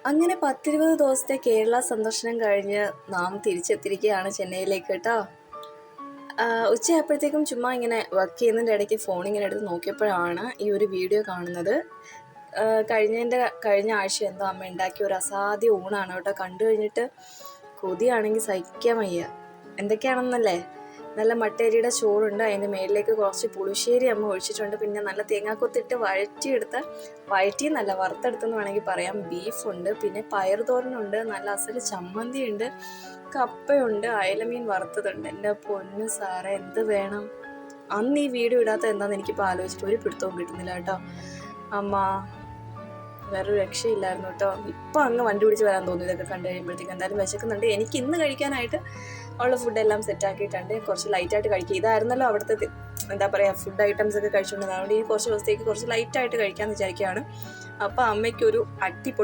അങ്ങനെ 10-20 ദിവസത്തെ കേരള സന്ദർശനം കഴിഞ്ഞ് നാം തിരിച്ചെത്തിയിരിക്കുകയാണ് ചെന്നൈയിലേക്ക് കേട്ടോ. ഉച്ചയായപ്പോഴത്തേക്കും ചുമ്മാ ഇങ്ങനെ വർക്ക് ചെയ്യുന്നതിൻ്റെ ഇടയ്ക്ക് ഫോണിങ്ങനെ എടുത്ത് നോക്കിയപ്പോഴാണ് ഈ ഒരു വീഡിയോ കാണുന്നത്. കഴിഞ്ഞ ആഴ്ച എന്തോ അമ്മ ഉണ്ടാക്കിയ ഒരു അസാധ്യ ഊണാണ് കേട്ടോ. കണ്ടു കഴിഞ്ഞിട്ട് കൊതിയാണെങ്കിൽ സഹിക്കാൻ വയ്യ. എന്തൊക്കെയാണെന്നല്ലേ, നല്ല മട്ടേരിയുടെ ചോറുണ്ട്, അതിൻ്റെ മേളിലേക്ക് കുറച്ച് പുളിശ്ശേരി അമ്മ ഒഴിച്ചിട്ടുണ്ട്, പിന്നെ നല്ല തേങ്ങാക്കൊത്തിട്ട് വഴറ്റിയെന്നല്ല വറുത്തെടുത്തെന്ന് വേണമെങ്കിൽ പറയാം, ബീഫുണ്ട്, പിന്നെ പയറുതോരനുണ്ട്, നല്ല അസല് ചമ്മന്തി ഉണ്ട്, കപ്പയുണ്ട്, അയലമീൻ വറുത്തതുണ്ട്. എൻ്റെ പൊന്നു സാറേ എന്ത് വേണം. അന്ന് ഈ വീഡിയോ ഇടാത്ത എന്താണെന്ന് എനിക്കിപ്പോൾ ആലോചിച്ചിട്ട് ഒരു പിടുത്തവും കിട്ടുന്നില്ല കേട്ടോ. അമ്മ വേറൊരു രക്ഷയില്ലായിരുന്നു കേട്ടോ. ഇപ്പം അങ്ങ് വണ്ടി പിടിച്ച് വരാൻ തോന്നി ഇതൊക്കെ കണ്ടു കഴിയുമ്പോഴത്തേക്ക്. എന്തായാലും വിശക്കുന്നുണ്ട്. എനിക്ക് ഇന്ന് കഴിക്കാനായിട്ട് ഉള്ള ഫുഡെല്ലാം സെറ്റാക്കിയിട്ടുണ്ട്. കുറച്ച് ലൈറ്റായിട്ട് കഴിക്കുക. ഇതായിരുന്നല്ലോ അവിടുത്തെ എന്താ പറയുക ഫുഡ് ഐറ്റംസ് ഒക്കെ കഴിച്ചുകൊണ്ടിരുന്നത്. അതുകൊണ്ട് ഈ കുറച്ച് ദിവസത്തേക്ക് കുറച്ച് ലൈറ്റായിട്ട് കഴിക്കാമെന്ന് വിചാരിക്കുകയാണ്. അപ്പോൾ അമ്മയ്ക്കൊരു അടിപൊളി